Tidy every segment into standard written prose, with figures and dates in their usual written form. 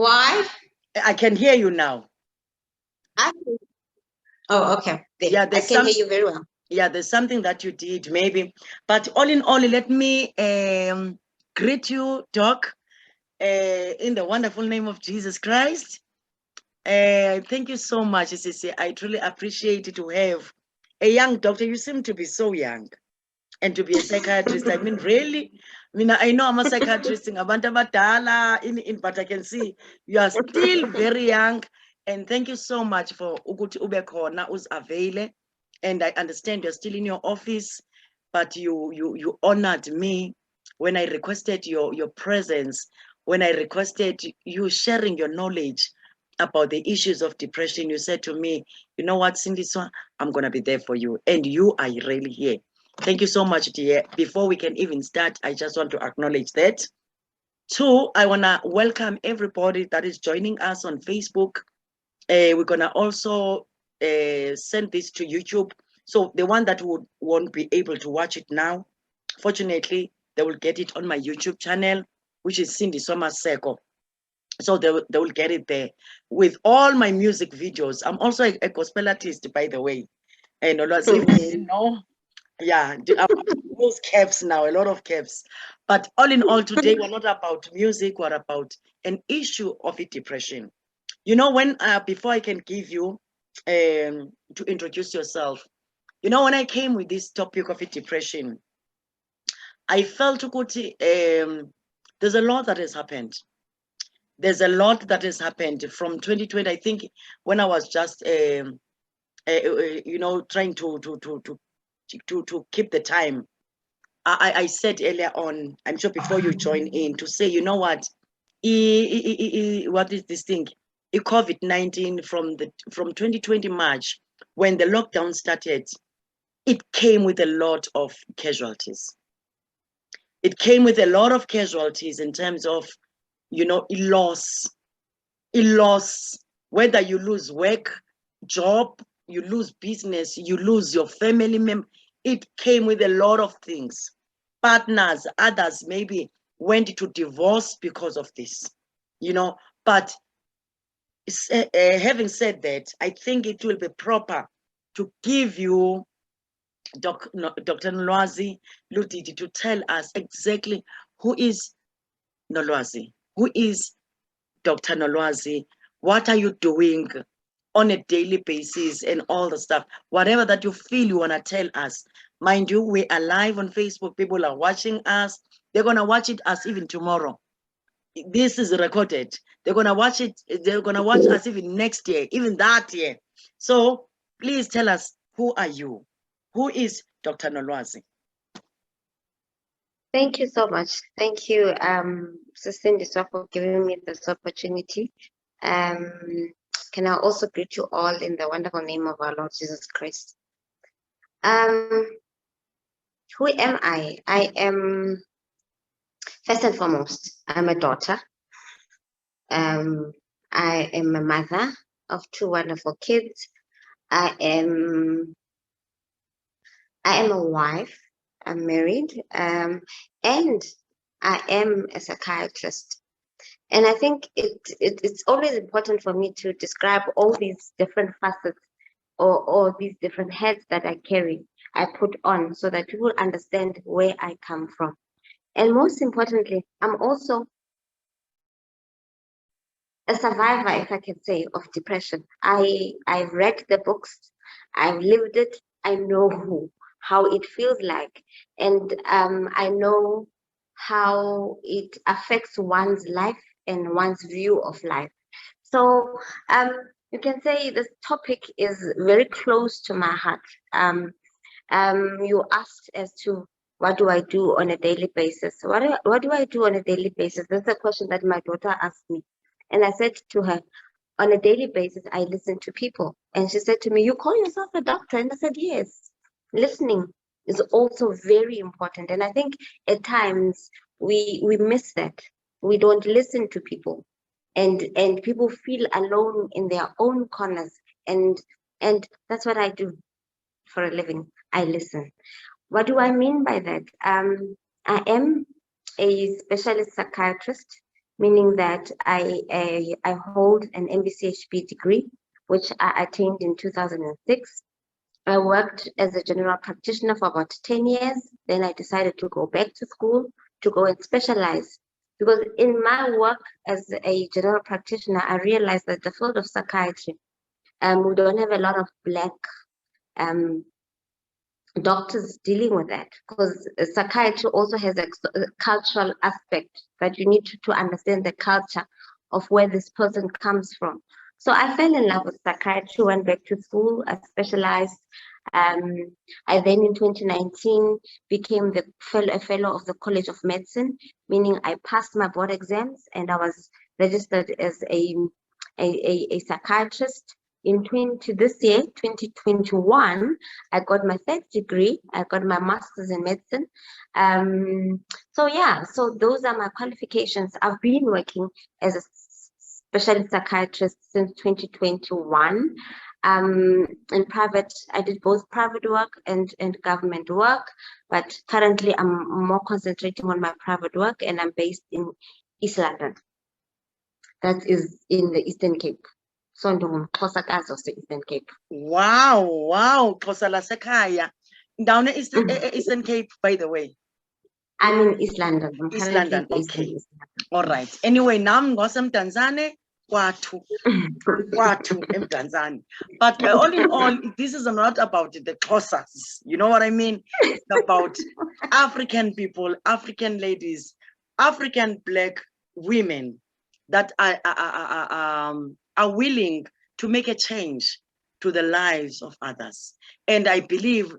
Why? I can hear you now. Oh, okay. Yeah, I can hear you very well. Yeah, there's something that you did maybe, but all in all, let me greet you, Doc, in the wonderful name of Jesus Christ. Thank you so much, Sisi. I truly appreciate it to have a young doctor. You seem to be so young, and to be a psychiatrist. I mean, really, I mean, I know I'm a psychiatrist in but I can see you are still very young. And thank you so much for Uguti Ubekona who's available. And I understand you're still in your office, but you honored me when I requested your presence, when I requested you sharing your knowledge about the issues of depression. You said to me, you know what, Cindy, so I'm gonna be there for you, and you are really here. Thank you so much, dear. Before we can even start, I just want to acknowledge that. Two, I want to welcome everybody that is joining us on Facebook. We're going to also send this to YouTube. So the one that won't be able to watch it now, fortunately, they will get it on my YouTube channel, which is Cindy Somaseko. So they will get it there with all my music videos. I'm also a gospel artist, by the way. And you know, yeah, those caps now, a lot of caps. But all in all, today we're not about music, we're about an issue of depression. You know, when before I can give you to introduce yourself, you know, when I came with this topic of depression, I felt there's a lot that has happened. There's a lot that has happened from 2020. I think when I was just you know, trying to keep the time. I said earlier on, I'm sure before you join in, to say, you know what, what is this thing? COVID-19 from 2020 March, when the lockdown started, it came with a lot of casualties. It came with a lot of casualties in terms of, you know, loss, whether you lose work, job, you lose business, you lose your family member. It came with a lot of things. Partners, others maybe went to divorce because of this, you know. But having said that, I think it will be proper to give you Dr. Nolwazi Ludidi to tell us exactly who is Nolwazi, who is Dr. Nolwazi, what are you doing on a daily basis and all the stuff, whatever that you feel you want to tell us. Mind you, we are live on Facebook. People are watching us. They're going to watch it as even tomorrow. This is recorded. They're going to watch it. They're going to watch us even next year, even that year. So please tell us, who are you? Who is Dr. Nolwazi? Thank you so much. Thank you, Cindy, for giving me this opportunity. Can I also greet you all in the wonderful name of our Lord Jesus Christ? Who am I? I am, first and foremost, I'm a daughter. I am a mother of two wonderful kids. I am a wife. I'm married, and I am a psychiatrist. And I think it's always important for me to describe all these different facets or these different heads that I carry, I put on, so that people understand where I come from. And most importantly, I'm also a survivor, if I can say, of depression. I've read the books, I've lived it, I know how it feels like, and I know how it affects one's life and one's view of life. So you can say this topic is very close to my heart. You asked as to what do I do on a daily basis? What do I do on a daily basis? That's a question that my daughter asked me. And I said to her, on a daily basis, I listen to people. And she said to me, you call yourself a doctor? And I said, yes. Listening is also very important. And I think at times we miss that. We don't listen to people. And people feel alone in their own corners. And that's what I do for a living. I listen. What do I mean by that? I am a specialist psychiatrist. meaning that I hold an MBCHB degree, which I attained in 2006. I worked as a general practitioner for about 10 years. Then I decided to go back to school to go and specialize. Because in my work as a general practitioner, I realized that the field of psychiatry, we don't have a lot of Black doctors dealing with that, because psychiatry also has a cultural aspect that you need to understand the culture of where this person comes from. So I fell in love with psychiatry, went back to school, I specialized. I then in 2019 became a fellow of the College of Medicine, meaning I passed my board exams and I was registered as a psychiatrist. In this year, 2021, I got my third degree. I got my master's in medicine. So those are my qualifications. I've been working as a specialist psychiatrist since 2021. In private, I did both private work and government work, but currently I'm more concentrating on my private work, and I'm based in East London. That is in the Eastern Cape. So Xhosakazi of the Eastern Cape. Wow, Xhosa lasekhaya. Down in Eastern Cape, by the way. I'm in East London. I'm East currently London, based okay. in East London. All right. Anyway, nam ngosemdantsane kwathu emdantsane. But all in all, this is not about the Xhosas. You know what I mean? It's about African people, African ladies, African Black women that are willing to make a change to the lives of others. And I believe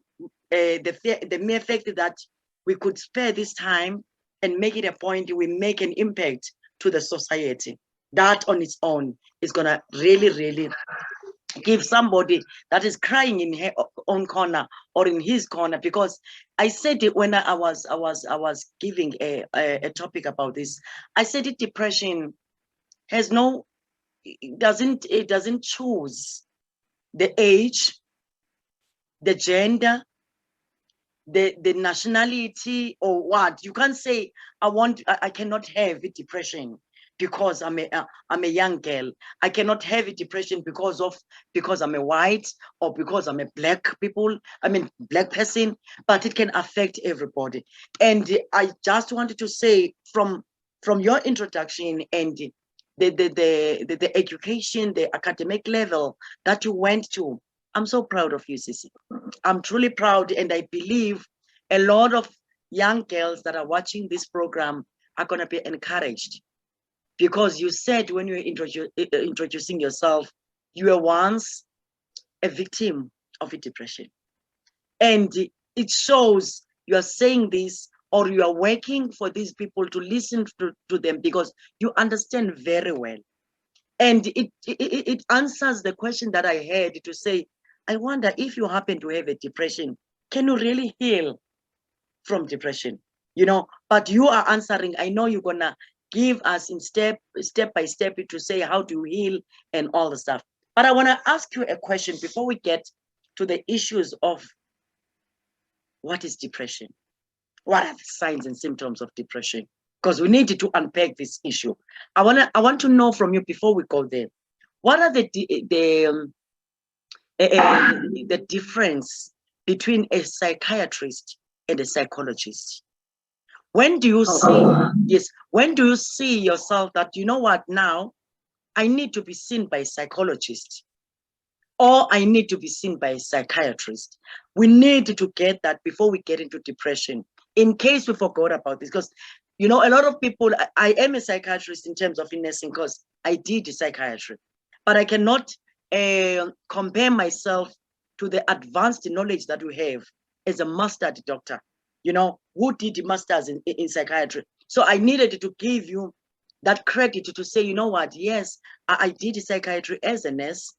the mere fact that we could spare this time and make it a point, we make an impact to the society. That on its own is gonna really give somebody that is crying in her own corner or in his corner. Because I said it when I was giving a topic about this. I said it, depression has no, it doesn't choose the age, the gender, the nationality, or what. You can't say I cannot have depression because I'm a young girl. I cannot have depression because I'm a white or because I'm a black person, but it can affect everybody. And I just wanted to say from your introduction and the education, the academic level that you went to, I'm so proud of you, Sisi. I'm truly proud, and I believe a lot of young girls that are watching this program are going to be encouraged, because you said when you were introducing yourself, you were once a victim of a depression. And it shows you are saying this, or you are working for these people to listen to them, because you understand very well. And it answers the question that I had to say, I wonder if you happen to have a depression, can you really heal from depression? You know, but you are answering. I know you're gonna give us in step by step to say how to heal and all the stuff. But I want to ask you a question before we get to the issues of what is depression? What are the signs and symptoms of depression? Because we need to unpack this issue. I want to know from you before we go there. What are the difference between a psychiatrist and a psychologist? When do you see, when do you see yourself that, you know what, now I need to be seen by a psychologist, or I need to be seen by a psychiatrist? We need to get that before we get into depression, in case we forgot about this. Because, you know, a lot of people, I am a psychiatrist in terms of nursing, because I did psychiatry, but I cannot compare myself to the advanced knowledge that we have as a mastered doctor, you know, who did masters in psychiatry. So I needed to give you that credit to say, you know what, yes, I did psychiatry as a nurse,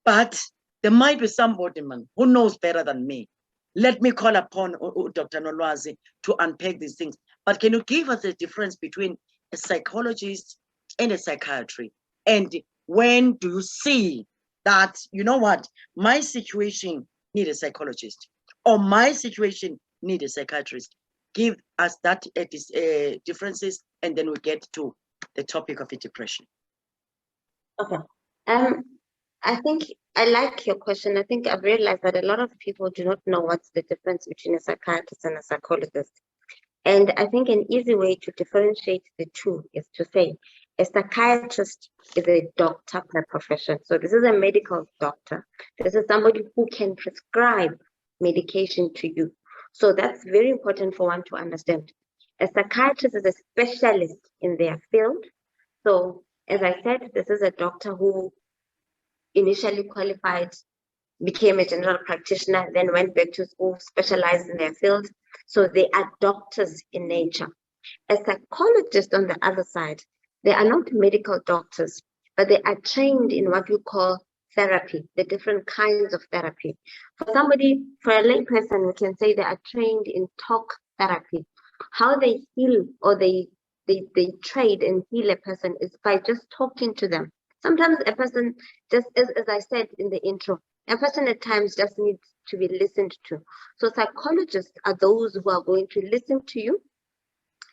but there might be somebody, man, who knows better than me. Let me call upon Dr. Nolwazi to unpack these things. But can you give us the difference between a psychologist and a psychiatry? And when do you see that, you know what, my situation need a psychologist, or my situation need a psychiatrist? Give us that differences, and then we get to the topic of depression? Okay. I think I like your question. I think I've realized that a lot of people do not know what's the difference between a psychiatrist and a psychologist. And I think an easy way to differentiate the two is to say a psychiatrist is a doctor by profession. So this is a medical doctor. This is somebody who can prescribe medication to you. So that's very important for one to understand. A psychiatrist is a specialist in their field. So as I said, this is a doctor who initially qualified, became a general practitioner, then went back to school, specialized in their field. So they are doctors in nature. A psychologist, on the other side, they are not medical doctors, but they are trained in what we call therapy, the different kinds of therapy. For a lay person, we can say they are trained in talk therapy. How they heal or they trade and heal a person is by just talking to them. Sometimes a person, just as I said in the intro, a person at times just needs to be listened to. So psychologists are those who are going to listen to you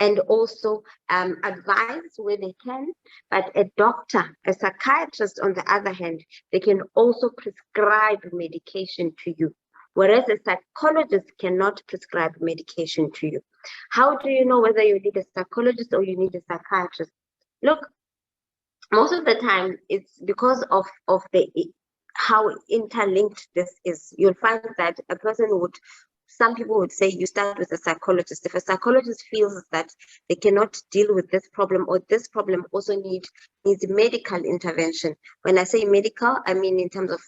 and also advise where they can. But a doctor, a psychiatrist, on the other hand, they can also prescribe medication to you, whereas a psychologist cannot prescribe medication to you. How do you know whether you need a psychologist or you need a psychiatrist? Look, most of the time it's because of how interlinked this is. You'll find that some people would say you start with a psychologist. If a psychologist feels that they cannot deal with this problem, or this problem also needs medical intervention. When I say medical, I mean in terms of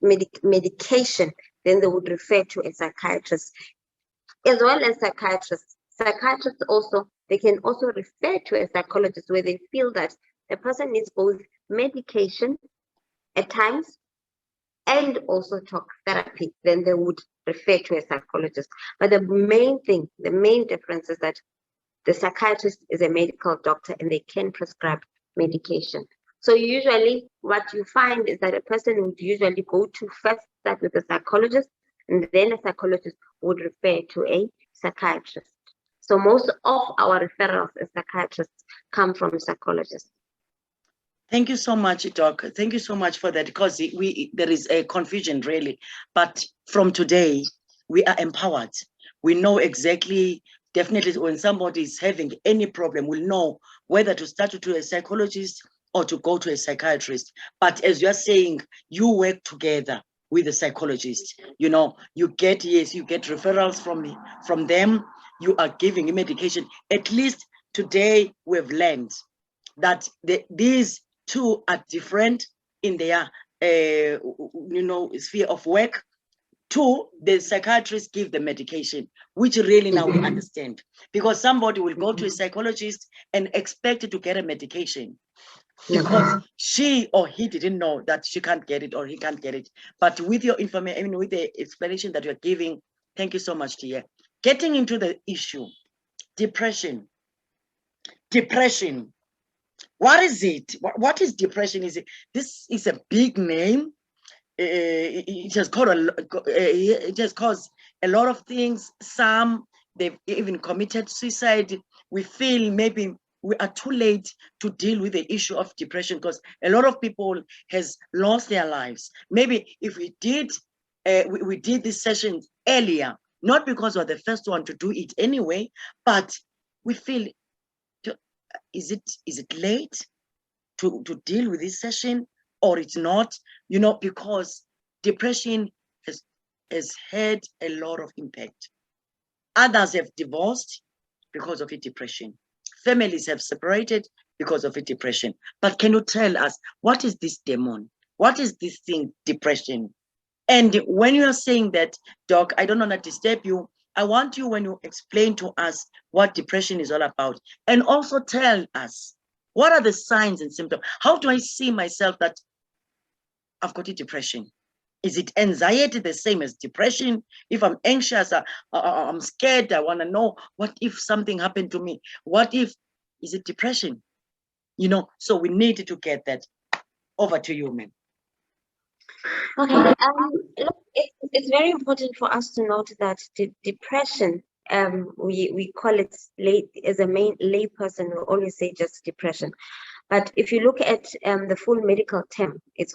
medication, then they would refer to a psychiatrist. As well as psychiatrists. Psychiatrists also, they can also refer to a psychologist where they feel that the person needs both medication at times and also talk therapy. Then they would refer to a psychologist. But the main difference is that the psychiatrist is a medical doctor and they can prescribe medication. So usually what you find is that a person would usually go to first start with a psychologist, and then a psychologist would refer to a psychiatrist. So most of our referrals as psychiatrists come from psychologists. Thank you so much, Doc. Thank you so much for that, because there is a confusion really. But from today, we are empowered. We know exactly, definitely when somebody is having any problem, we'll know whether to start to a psychologist or to go to a psychiatrist. But as you are saying, you work together with the psychologist. You know, you get referrals from them. You are giving medication. At least today we've learned that these two are different in their sphere of work. Two, the psychiatrists give the medication, which really now we understand, because somebody will go to a psychologist and expect to get a medication because she or he didn't know that she can't get it or he can't get it. But with your information, with the explanation that you're giving, thank you so much, Tia. Getting into the issue, depression. What is it? What is depression? This is a big name. It has caused a lot of things. Some, they've even committed suicide. We feel maybe we are too late to deal with the issue of depression because a lot of people has lost their lives. Maybe if we did this session earlier, not because we're the first one to do it anyway, but we feel, is it late to deal with this session or it's not? You know, because depression has had a lot of impact. Others have divorced because of depression. Families have separated because of depression. But can you tell us, what is this demon? What is this thing, depression? And when you are saying that, Doc, I don't want to disturb you. I want you, when you explain to us what depression is all about, and also tell us, what are the signs and symptoms? How do I see myself that I've got depression? Is it anxiety the same as depression? If I'm anxious, I'm scared, I want to know, what if something happened to me? What if, is it depression? You know, so we need to get that. Over to you, ma'am. Okay, look, it's very important for us to note that depression we call it as a main lay person, we always say just depression. But if you look at the full medical term, it's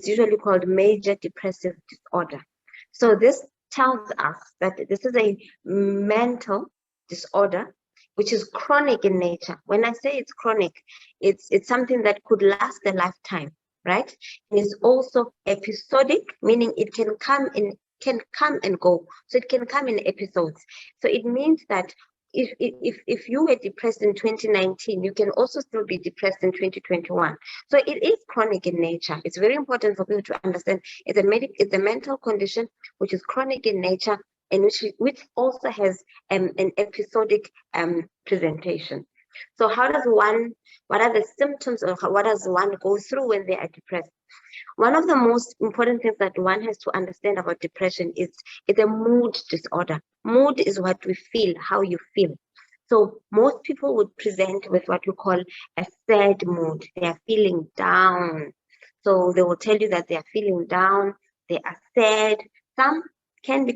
usually called major depressive disorder. So this tells us that this is a mental disorder which is chronic in nature. When I say it's chronic, it's something that could last a lifetime, right? And it's also episodic, meaning it can come and go. So it can come in episodes. So it means that if you were depressed in 2019, you can also still be depressed in 2021. So it is chronic in nature. It's very important for people to understand it's a mental condition which is chronic in nature and which also has an episodic presentation. So what are the symptoms, or what does one go through when they are depressed? One of the most important things that one has to understand about depression is it's a mood disorder. Mood is what we feel, how you feel. So most people would present with what we call a sad mood. They are feeling down. So they will tell you that they are feeling down, they are sad. Some can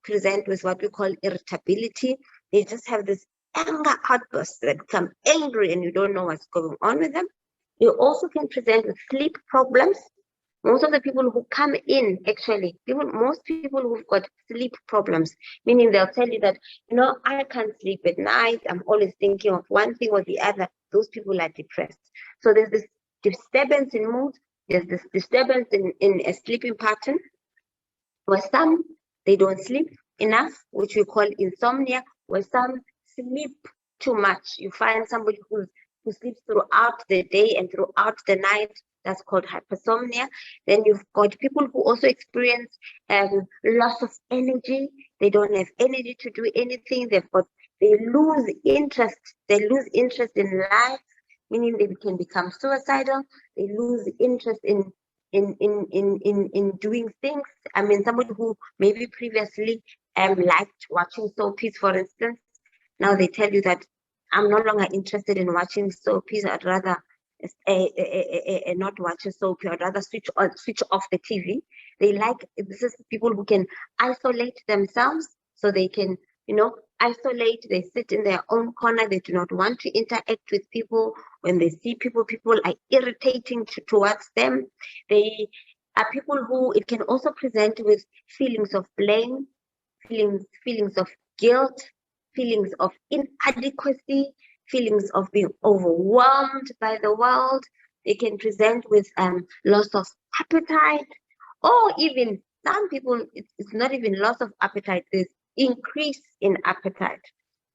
present with what we call irritability. They just have this anger outbursts that become angry and you don't know what's going on with them. You also can present with sleep problems. Most of the people who come in, most people who've got sleep problems, meaning they'll tell you that, I can't sleep at night, I'm always thinking of one thing or the other. Those people are depressed. So there's this disturbance in mood, there's this disturbance in a sleeping pattern, where some, they don't sleep enough, which we call insomnia, where some sleep too much. You find somebody who sleeps throughout the day and throughout the night. That's called hypersomnia. Then you've got people who also experience loss of energy. They don't have energy to do anything. They lose interest. They lose interest in life, meaning they can become suicidal. They lose interest in doing things. I mean, somebody who maybe previously liked watching soapies, for instance, now they tell you that I'm no longer interested in watching soapies. I'd rather not watch a soapy. I'd rather switch off the TV. This is people who can isolate themselves, so they can, isolate. They sit in their own corner. They do not want to interact with people. When they see people are irritating towards them. They are people who, it can also present with feelings of blame, feelings of guilt, feelings of inadequacy, feelings of being overwhelmed by the world. They can present with loss of appetite, or even some people, it's not even loss of appetite, there's increase in appetite.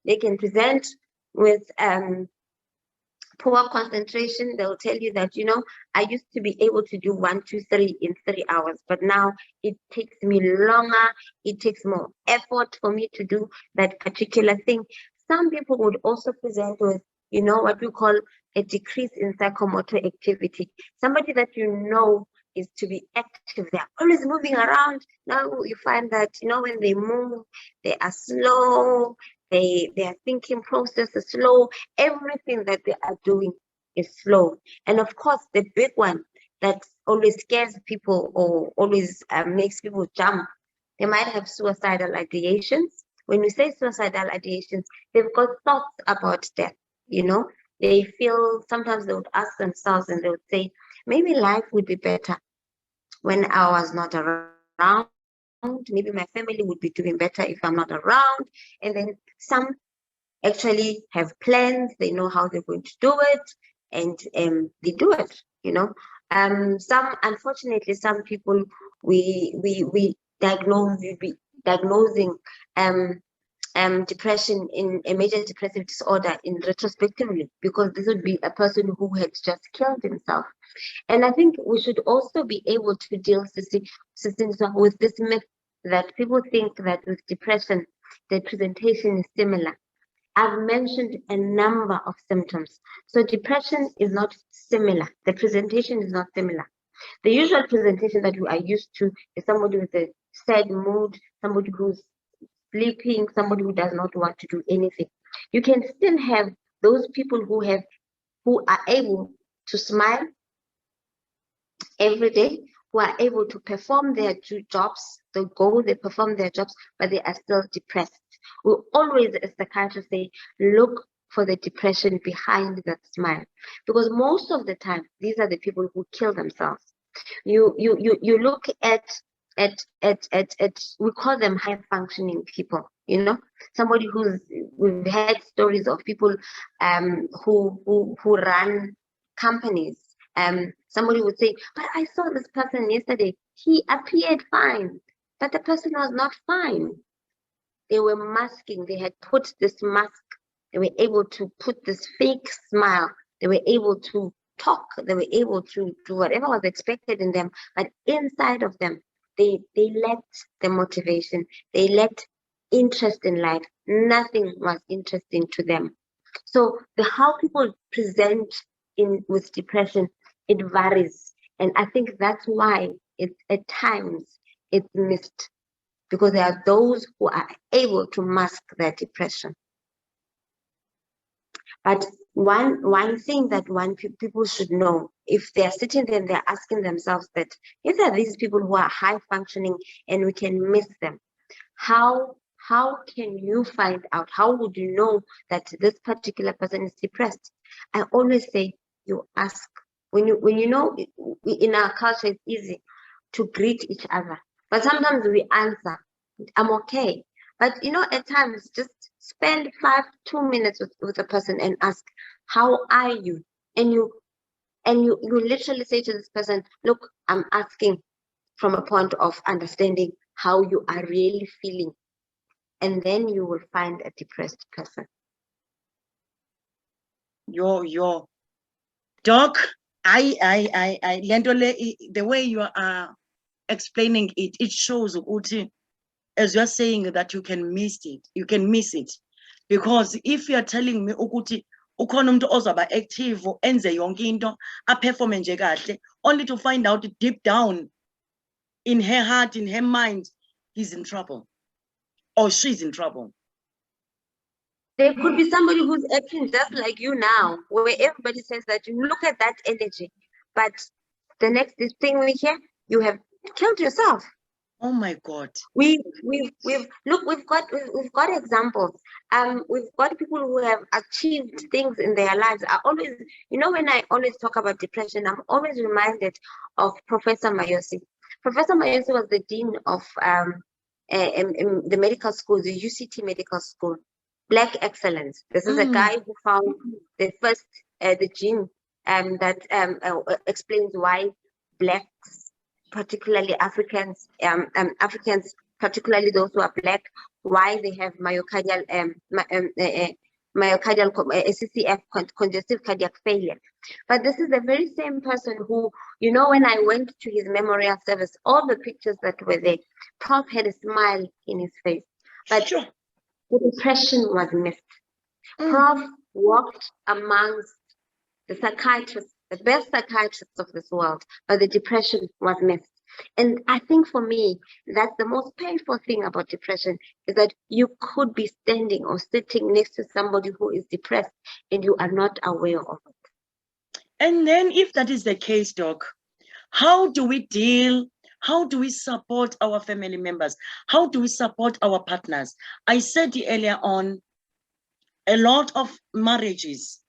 They can present with poor concentration. They'll tell you that, I used to be able to do 1, 2, 3 in 3 hours, but now it takes me longer. It takes more effort for me to do that particular thing. Some people would also present with, what we call a decrease in psychomotor activity. Somebody that is to be active. They're always moving around. Now you find that, when they move, they are slow. Their thinking process is slow. Everything that they are doing is slow. And of course, the big one that always scares people or always makes people jump, they might have suicidal ideations. When we say suicidal ideations, they've got thoughts about death. They feel, sometimes they would ask themselves and they would say, maybe life would be better when I was not around. Maybe my family would be doing better if I'm not around. And then some actually have plans. They know how they're going to do it, and they do it. Unfortunately, some people we diagnosing depression in a major depressive disorder in retrospectively, because this would be a person who had just killed himself. And I think we should also be able to deal with this myth that people think that with depression, the presentation is similar. I've mentioned a number of symptoms. So depression is not similar. The presentation is not similar. The usual presentation that we are used to is somebody with a sad mood, somebody who's sleeping, somebody who does not want to do anything. You can still have those people who are able to smile every day, who are able to perform their jobs. They perform their jobs, but they are still depressed. We always, as psychiatrists, say, look for the depression behind that smile, because most of the time these are the people who kill themselves. You look at we call them high functioning people, you know, somebody we've had stories of people who run companies. Somebody would say, but I saw this person yesterday, he appeared fine, but the person was not fine. They were masking, they had put this mask, they were able to put this fake smile, they were able to talk, they were able to do whatever was expected in them, but inside of them, they lacked the motivation, they lacked interest in life. Nothing was interesting to them. So how people present with depression, it varies. And I think that's why at times it's missed, because there are those who are able to mask their depression. But one thing that people should know, if they're sitting there and they're asking themselves that, if there are these people who are high functioning and we can miss them, how can you find out? How would you know that this particular person is depressed? I always say, you ask. When you know, in our culture, it's easy to greet each other, but sometimes we answer, I'm okay. But you know, at times, just spend 2 minutes with a person and ask, how are you? And you literally say to this person, look, I'm asking from a point of understanding how you are really feeling. And then you will find a depressed person. Your Doc, the way you are explaining it, it shows, as you're saying, that you can miss it. Because if you're telling me ukuthi ukhona umuntu ozaba active enze yonke into aperforme nje kahle, only to find out deep down in her heart, in her mind, he's in trouble or she's in trouble. There could be somebody who's acting just like you now, where everybody says that you look at that energy, but the next thing we hear, you have killed yourself. Oh my God. We've got examples. We've got people who have achieved things in their lives. I always, you know, when I always talk about depression, I'm always reminded of Professor Mayosi. Professor Mayosi was the dean of the medical school, the UCT medical school. Black excellence. This is a guy who found the first the gene that explains why blacks, particularly Africans, particularly those who are black, why they have myocardial CCF, congestive cardiac failure. But this is the very same person who, you know, when I went to his memorial service, all the pictures that were there, Prof had a smile in his face, but sure, the depression was missed. Prof walked amongst the psychiatrists, the best psychiatrists of this world, but the depression was missed. And I think for me, that's the most painful thing about depression, is that you could be standing or sitting next to somebody who is depressed and you are not aware of it. And then if that is the case, Doc, how do we deal? How do we support our family members? How do we support our partners? I said earlier on, a lot of marriages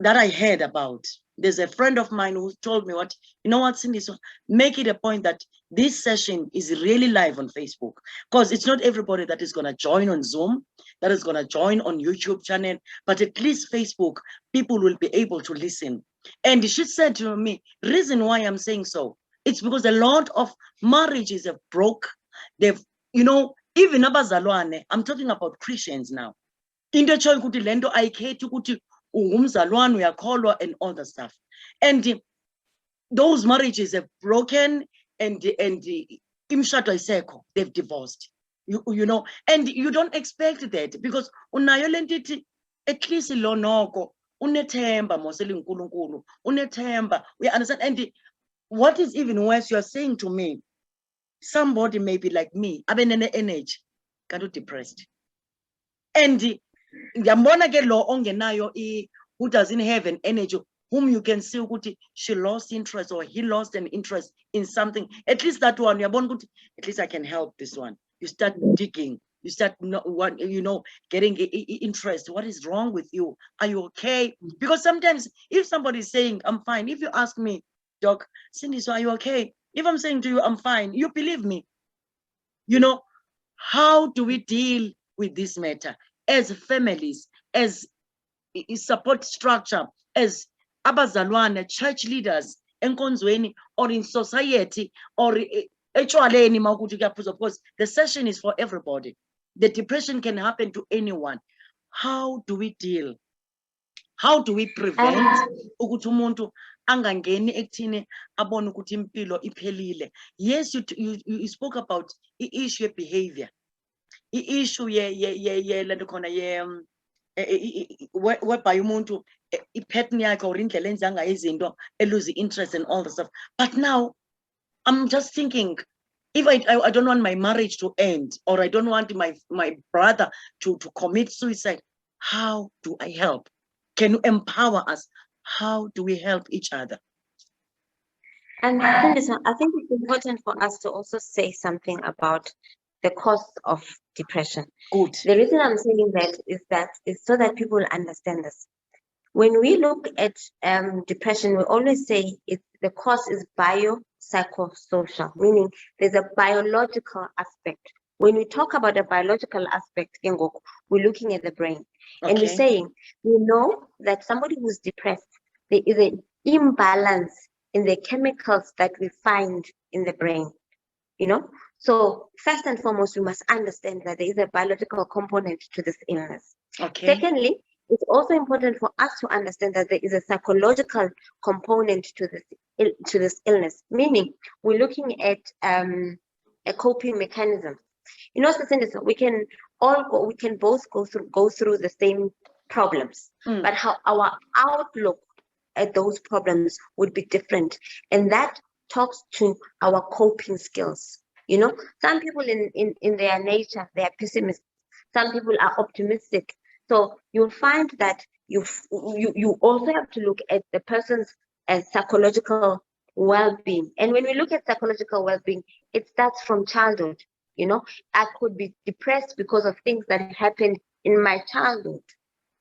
that I heard about, there's a friend of mine who told me, what, you know what, Cindy, so make it a point that this session is really live on Facebook, because it's not everybody that is going to join on Zoom, that is going to join on YouTube channel, but at least Facebook, people will be able to listen. And she said to me, reason why I'm saying so, it's because a lot of marriages have broke. They've, you know, even abazalwane, I'm talking about Christians now. Into choy kuti lendo ayikhethi ukuthi ungumzalwane uyakholwa and all the stuff. And those marriages have broken and imshado isekho, they've divorced. You know, and you don't expect that, because unayo lentithi at least lo noko unethemba moseli uNkulunkulu, unethemba, we understand. And what is even worse, you're saying to me, somebody maybe like me, abenene energy, kanti depressed. And yambona ke lo ongenayo who doesn't have an energy, whom you can see ukuthi she lost interest or he lost an interest in something, at least that one, at least I can help this one. You start digging, You start getting interest. What is wrong with you? Are you okay? Because sometimes if somebody is saying, I'm fine, if you ask me, Doc, Cindy, so are you okay? If I'm saying to you, I'm fine, you believe me. How do we deal with this matter as families, as support structure, as abazalwane, church leaders, enkonzweni, or in society, or of course, the session is for everybody. The depression can happen to anyone. How do we deal? How do we prevent ukuthi umuntu angangeni ekuthini abone ukuthi impilo iphelile? Yes, you spoke about issue behavior. I-issue lento khona whereby umuntu i-pattern yakhe or indlela enza ngayo izinto lose interest and all the stuff. But now I'm just thinking, if I don't want my marriage to end, or I don't want my brother to commit suicide, how do I help? Can you empower us? How do we help each other? And I think it's important for us to also say something about the cause of depression. Good. The reason I'm saying that is so that people understand this. When we look at depression, we always say the cause is biopsychosocial, meaning there's a biological aspect. When we talk about a biological aspect, we're looking at the brain. Okay. And we're saying, we know that somebody who's depressed, there is an imbalance in the chemicals that we find in the brain, So first and foremost, we must understand that there is a biological component to this illness. Okay. Secondly, it's also important for us to understand that there is a psychological component to this illness, meaning we're looking at a coping mechanism. We can both go through the same problems, but how our outlook at those problems would be different, and that talks to our coping skills. Some people in their nature, they are pessimists. Some people are optimistic. So you'll find that you also have to look at the person's psychological well-being. And when we look at psychological well-being, it starts from childhood. I could be depressed because of things that happened in my childhood.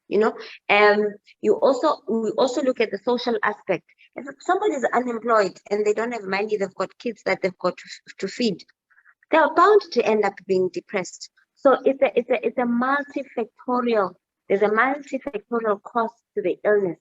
We also look at the social aspect. If somebody is unemployed and they don't have money, they've got kids that they've got to feed, they are bound to end up being depressed. So it's a multifactorial. There's a multifactorial cost to the illness.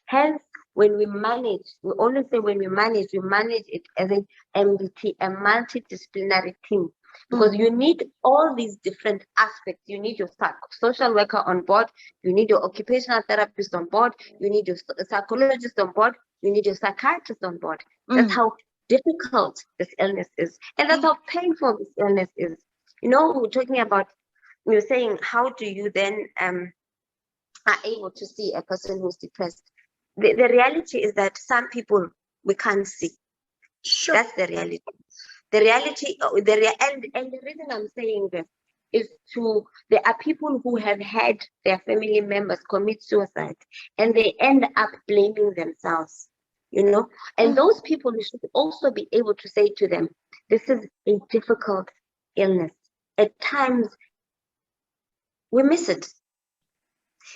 Hence, when we manage, we always say when we manage it as an MDT, a multidisciplinary team. Because you need all these different aspects. You need your social worker on board. You need your occupational therapist on board. You need your psychologist on board. You need your psychiatrist on board. That's how difficult this illness is. And that's how painful this illness is. We're talking about, we're saying, how do you then are able to see a person who's depressed? The reality is that some people we can't see. Sure. That's the reality. The reality, and the reason I'm saying this is there are people who have had their family members commit suicide and they end up blaming themselves, and those people, we should also be able to say to them, this is a difficult illness. At times, we miss it.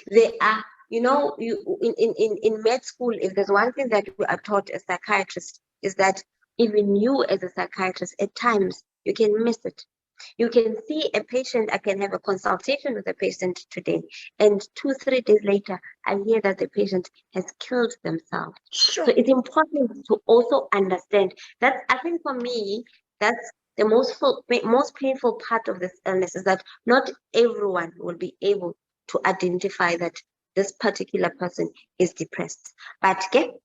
There are, in med school, if there's one thing that we are taught as psychiatrists, is that even you as a psychiatrist, at times, you can miss it. You can see a patient, I can have a consultation with a patient today, and 2-3 days later, I hear that the patient has killed themselves. Sure. So it's important to also understand that. I think for me, that's the most painful part of this illness, is that not everyone will be able to identify that this particular person is depressed. But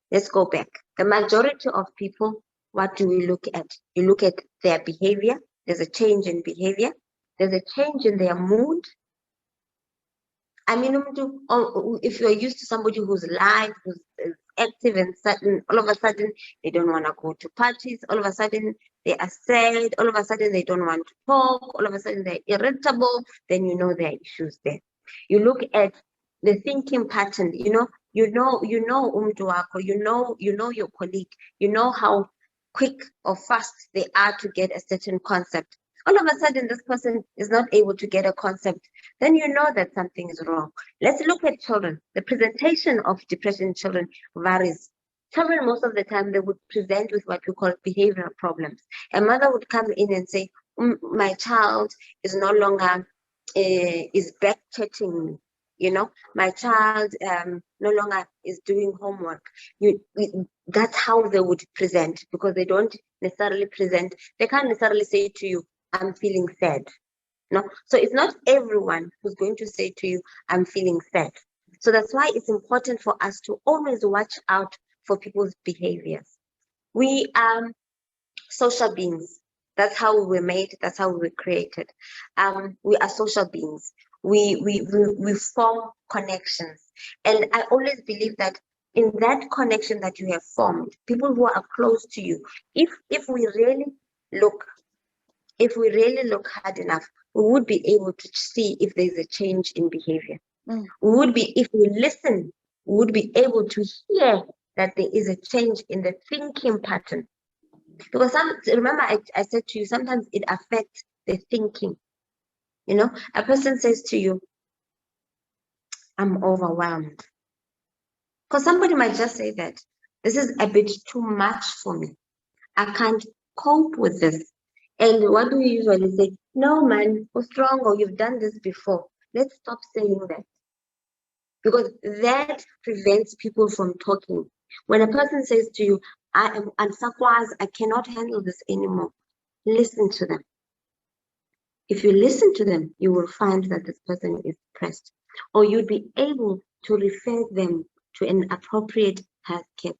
let's go back. The majority of people, what do we look at? You look at their behavior. There's a change in behavior. There's a change in their mood. I mean, if you're used to somebody who's live, who's active, and all of a sudden they don't want to go to parties, all of a sudden they are sad, all of a sudden they don't want to talk, all of a sudden they're irritable, then there are issues there. You look at the thinking pattern, you know umntu wakho, you know your colleague, you know how quick or fast they are to get a certain concept. all of a sudden this person is not able to get a concept, then you know that something is wrong. Let's look at children. The presentation of depression in children varies. Children, most of the time, they would present with what we call behavioral problems. A mother would come in and say, my child is no longer, is back chatting me. You know, my child no longer is doing homework. That's how they would present, because they don't necessarily present. They can't necessarily say to you, I'm feeling sad. No, so it's not everyone who's going to say to you, I'm feeling sad. So that's why it's important for us to always watch out for people's behaviors. We are social beings. That's how we were made. That's how we were created. We are social beings. We form connections, and I always believe that in that connection that you have formed, people who are close to you, if we really look hard enough, we would be able to see if there's a change in behavior. If we listen, we would be able to hear that there is a change in the thinking pattern. Because remember, I said to you, sometimes it affects the thinking. You know, a person says to you, I'm overwhelmed. Because somebody might just say that this is a bit too much for me. I can't cope with this. And what do we usually say? No, man, you're strong, or you've done this before. Let's stop saying that. Because that prevents people from talking. When a person says to you, I am unsakwas, I cannot handle this anymore, listen to them. If you listen to them, you will find that this person is depressed, or you'd be able to refer them to an appropriate healthcare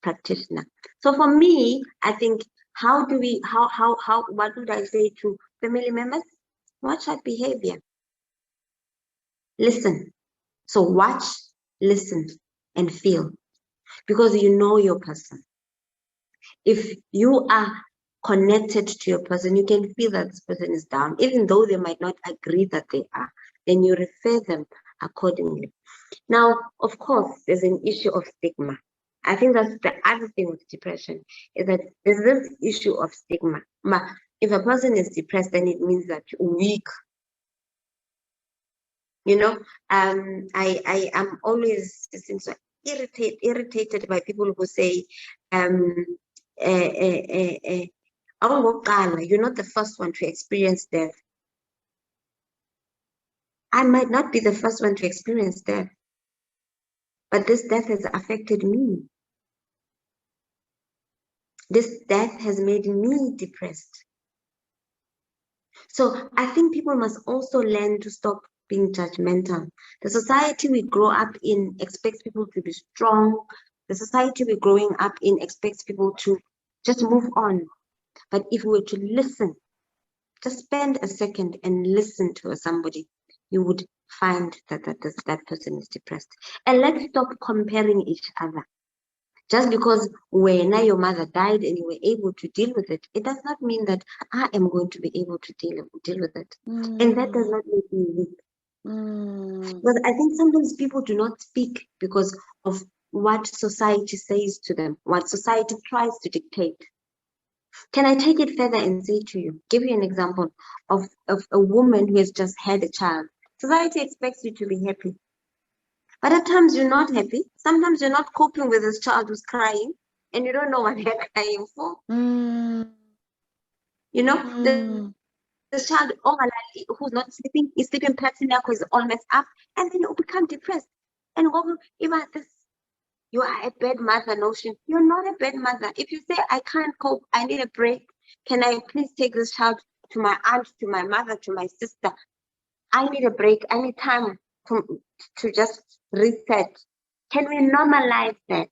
practitioner. So for me, I think, what would I say to family members? Watch our behavior. Listen. So watch, listen, and feel, because you know your person. If you are connected to your person, you can feel that this person is down, even though they might not agree that they are, then you refer them accordingly. Now, of course, there's an issue of stigma. I think that's the other thing with depression, is that there's this issue of stigma. If a person is depressed, then it means that you're weak. You know, I am always so irritated by people who say, you're not the first one to experience death. I might not be the first one to experience death, but this death has affected me. This death has made me depressed. So I think people must also learn to stop being judgmental. The society we grow up in expects people to be strong. The society we're growing up in expects people to just move on. But if we were to listen, just spend a second and listen to somebody, you would find that that person is depressed. And let's stop comparing each other. Just because when your mother died and you were able to deal with it, it does not mean that I am going to be able to deal with it. And that does not make me weak. But I think sometimes people do not speak because of what society says to them, what society tries to dictate. Can I take it further and say to you, give you an example of a woman who has just had a child? Society expects you to be happy. But at times you're not happy. Sometimes you're not coping with this child who's crying and you don't know what they're crying for. You know, this child who's not sleeping, his sleeping pattern is all messed up, and then you become depressed. And even this, you are a bad mother notion. You're not a bad mother. If you say, I can't cope, I need a break, can I please take this child to my aunt, to my mother, to my sister? I need a break. I need time to just reset. Can we normalize that?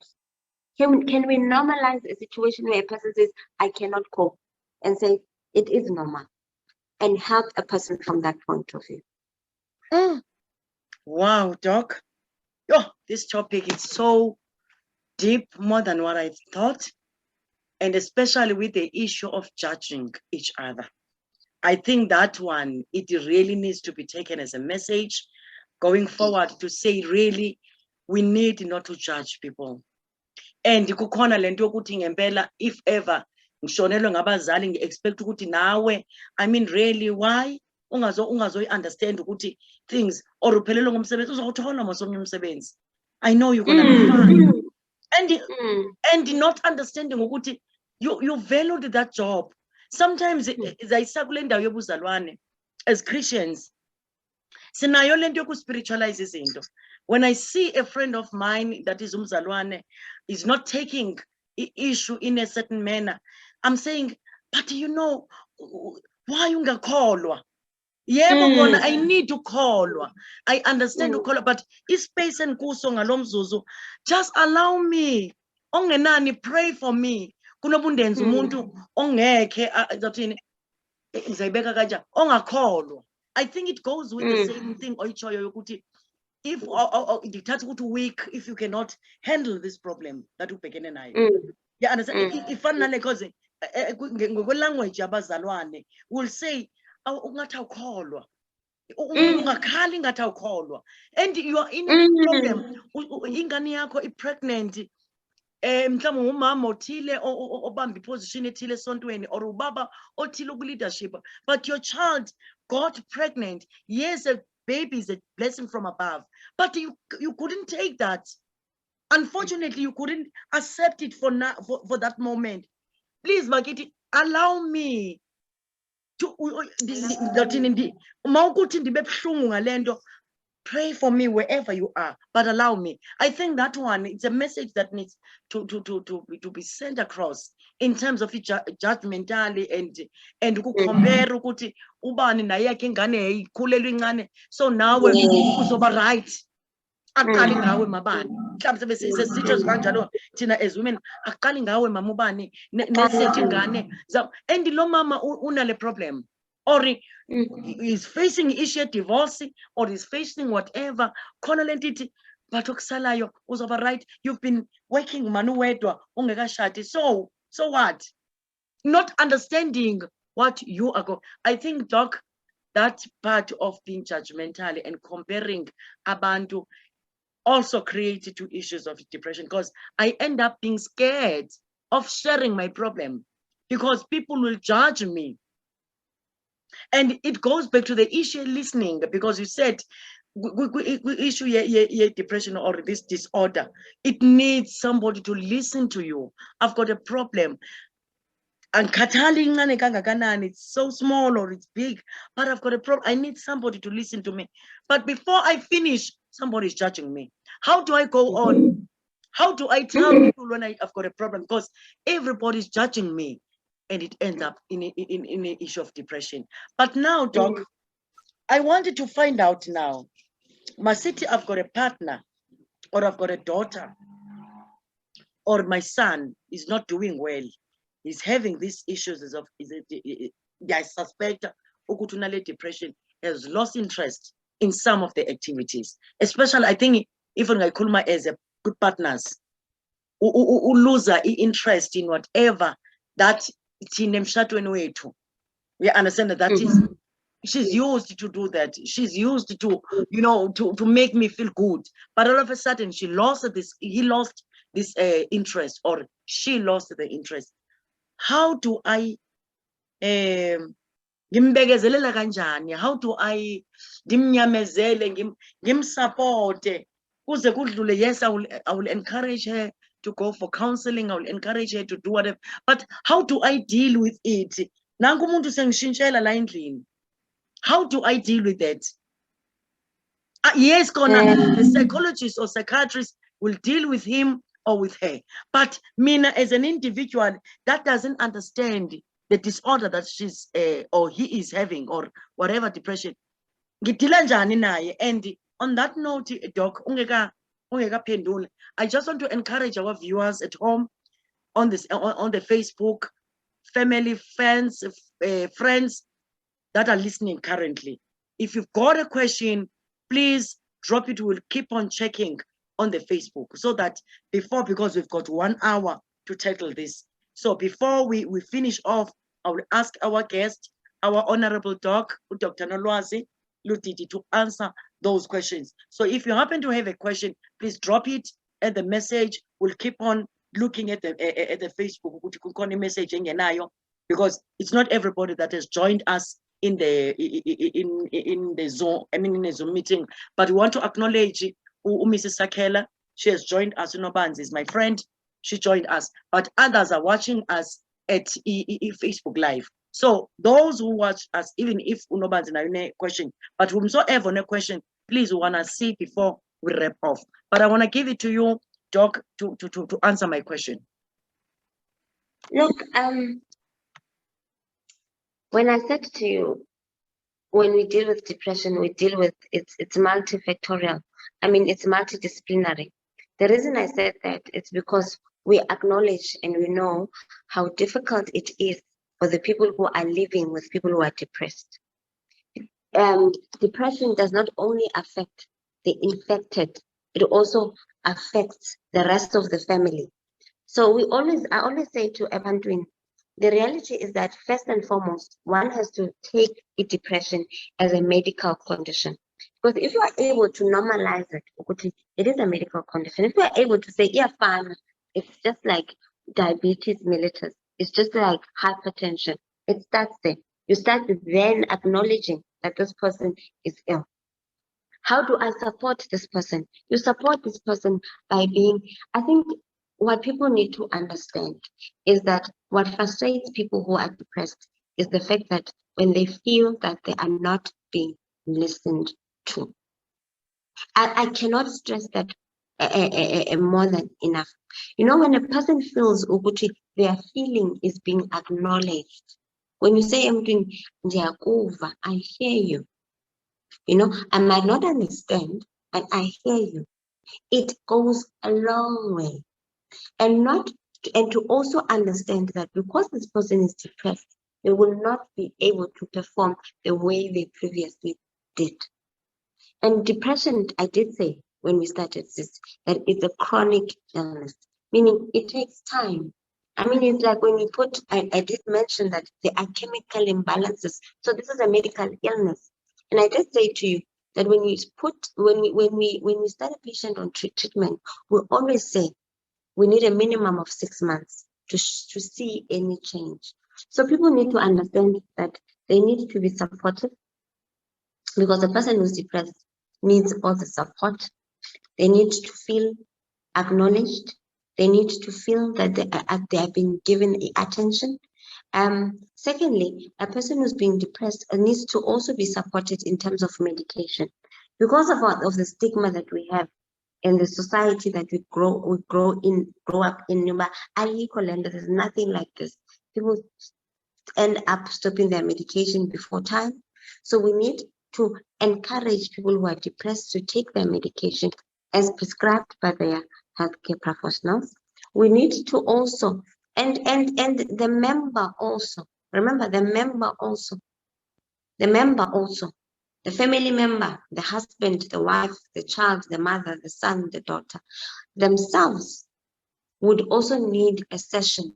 Can we normalize a situation where a person says, I cannot cope, and say it is normal, and help a person from that point of view? Wow, Doc. Oh, this topic is so deep, more than what I thought, and especially with the issue of judging each other. I think that one, it really needs to be taken as a message going forward, to say, really, we need not to judge people. And kukhona lento yokuthi ngempela, if ever ngishonelwe ngabazali ngi-expect ukuthi nawe, I mean really, why ungazoyi-understand ukuthi things or uphelelwe ngumsebenzi uzawuthola mosomnye umsebenzi. I know you're gonna be fine. And not understanding ukuthi you valued that job. Sometimes zayisakule ndawo yobuzalwane as Christians sinayo lento yoku-spiritualize izinto. When I see a friend of mine that is umzalwane is not taking issue in a certain manner, I'm saying, but you know, why ungakholwa? Yebo kona, I need to kholwa. I understand ukholwa, but ispace enkuso ngalomzuzu, just allow me. Ongenani, pray for me. Kunobundenza umuntu ongekhe zathini ngizayibeka kanja ongakholwa. I think it goes with the same thing oyichoyo yokuthi if ndithatha ukuthi weak if you cannot handle this problem that ubhekene nayo. Yeah, understand? Ifana nale cause ngokwelanguage yabazalwane will say ungathi awukholwa, ungakhali ngathi awukholwa, and you are in a problem. Ingane yakho i-pregnant, mhlawumbe umama othile obamba iposition ethile esontweni or ubaba othile ku-leadership, but your child got pregnant. Yes, a baby is a blessing from above, but you couldn't take that. Unfortunately, you couldn't accept it for that moment. Please, Makiti, allow me to pray for me wherever you are, but allow me. I think that one, it's a message that needs to be sent across in terms of judgmentally and compare ukuthi ubani na yakhe ingane ikhulelwe incane, so nawe uzoba right. Aqali ngawe mabani, mhlawumbe sesitsho kanjalo thina as women, aqali ngawe mama ubani nesethi ingane, and lo mama unale problem, or is facing issue divorce, or is facing whatever khona lentity, but okusalayo uzoba right. You've been working manu wedwa ungekashadi, so what? Not understanding what you are going. I think, Doc, that part of being judgmental and comparing abantu also created two issues of depression, because I end up being scared of sharing my problem because people will judge me. And it goes back to the issue of listening, because you said issue depression or this disorder, it needs somebody to listen to you. I've got a problem, and it's so small or it's big, but I've got a problem. I need somebody to listen to me. But before I finish, somebody's judging me. How do I go on? How do I tell people when I've got a problem? Because everybody's judging me, and it ends up in an issue of depression. But now, Doc, I wanted to find out now, Masiti, I've got a partner, or I've got a daughter, or my son is not doing well. He's having these issues of, I suspect, ukutunale depression, has lost interest in some of the activities. Especially, I think, even I call my as a good partners, who lose interest in whatever that we understand that is, she's used to do that. She's used to, to make me feel good. But all of a sudden, he lost this interest, or she lost the interest. How do I ngimbekezelela kanjani? How do I ngimnyamezele, ngimsupporte kuze kudlule? Yes, I will encourage her to go for counseling. I will encourage her to do whatever. But how do I deal with it? Nangu umuntu sengishintshela la endlini. How do I deal with that? Yes, the psychologist or psychiatrist will deal with him or with her. But Mina, as an individual that doesn't understand the disorder that she's or he is having, or whatever depression, ngidila njani naye? And on that note, Doc, I just want to encourage our viewers at home on this on the Facebook, family, friends that are listening currently. If you've got a question, please drop it. We'll keep on checking on the Facebook, so that because we've got 1 hour to tackle this. So before we finish off, I will ask our guest, our honorable Doc, Dr. Nolwazi Lutiti, to answer those questions. So if you happen to have a question, please drop it at the message. We'll keep on looking at the Facebook ukuthi kukhona message engenayo, because it's not everybody that has joined us in the Zoom, I mean in the Zoom meeting, but we want to acknowledge Mrs. Sakela. She has joined us. Unobanzi is my friend. She joined us, but others are watching us at Facebook Live. So those who watch us, even if Unobanzi na a question, but whomsoever no question, please we wanna see before we wrap off. But I wanna give it to you, Doc, to answer my question. Look, when I said to you, when we deal with depression, we deal with it's multifactorial. I mean, it's multidisciplinary. The reason I said that it's because we acknowledge and we know how difficult it is for the people who are living with people who are depressed. Depression does not only affect the infected, it also affects the rest of the family. So I always say to Ebantwin, the reality is that first and foremost, one has to take depression as a medical condition. Because if you are able to normalize it, it is a medical condition. If you are able to say, yeah, fine, it's just like diabetes mellitus, it's just like hypertension, it starts there. You start then acknowledging that this person is ill. How do I support this person? You support this person by being, I think what people need to understand is that what frustrates people who are depressed is the fact that when they feel that they are not being listened to. I cannot stress that more than enough. You know, when a person feels their feeling is being acknowledged. When you say I'm doing Ndiakuva, I hear you. You know, I might not understand, but I hear you. It goes a long way. And to also understand that because this person is depressed, they will not be able to perform the way they previously did. And depression, I did say when we started this, that it's a chronic illness, meaning it takes time. I mean, it's like when you put, I did mention that there are chemical imbalances. So this is a medical illness. And I did say to you that when we start a patient on treatment, we always say we need a minimum of 6 months to see any change. So people need to understand that they need to be supported, because the person who's depressed needs all the support. They need to feel acknowledged. They need to feel that they have been given attention. Secondly, a person who's being depressed needs to also be supported in terms of medication, because of the stigma that we have in the society that we grow up in. There's nothing like this. People end up stopping their medication before time. So we need to encourage people who are depressed to take their medication as prescribed by their healthcare professionals. We need to also, and the member also, remember the member also, the family member, the husband, the wife, the child, the mother, the son, the daughter, themselves would also need a session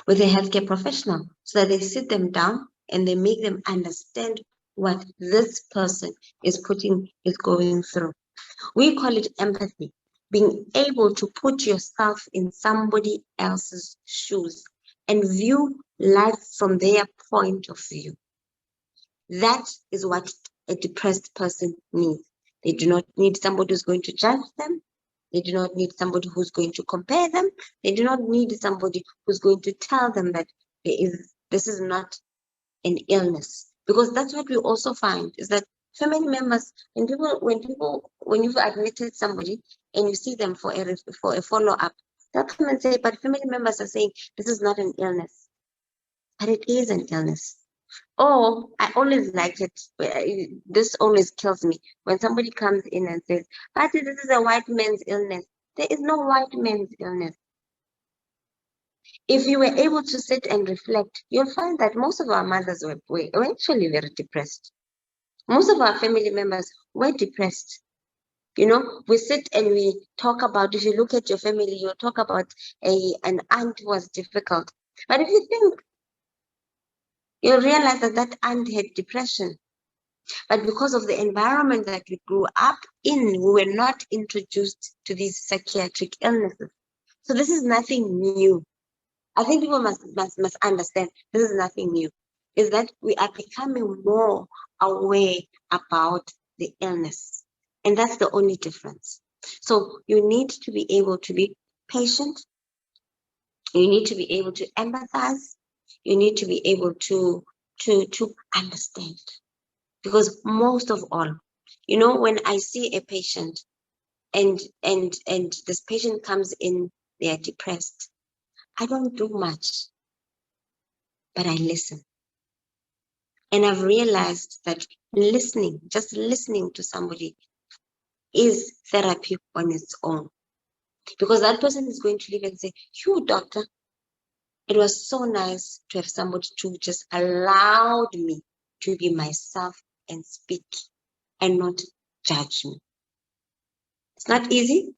with a healthcare professional so that they sit them down and they make them understand what this person is going through. We call it empathy, being able to put yourself in somebody else's shoes and view life from their point of view. That is what a depressed person needs. They do not need somebody who's going to judge them. They do not need somebody who's going to compare them. They do not need somebody who's going to tell them that this is not an illness. Because that's what we also find, is that family members, when you've admitted somebody and you see them for a follow-up, they'll come and say, but family members are saying this is not an illness. But it is an illness. Oh, I always like it. This always kills me when somebody comes in and says, but this is a white man's illness. There is no white man's illness. If you were able to sit and reflect, you'll find that most of our mothers were actually very depressed. Most of our family members were depressed. You know, we sit and we talk about, if you look at your family, you'll talk about an aunt who was difficult. But if you think, you'll realize that aunt had depression. But because of the environment that we grew up in, we were not introduced to these psychiatric illnesses. So this is nothing new. I think people must understand this is nothing new. Is that we are becoming more aware about the illness. And that's the only difference. So you need to be able to be patient. You need to be able to empathize. You need to be able to understand. Because most of all, you know, when I see a patient and this patient comes in, they are depressed, I don't do much, but I listen. And I've realized that listening, just listening to somebody, is therapy on its own. Because that person is going to leave and say, "You, doctor, it was so nice to have somebody to just allowed me to be myself and speak and not judge me." It's not easy.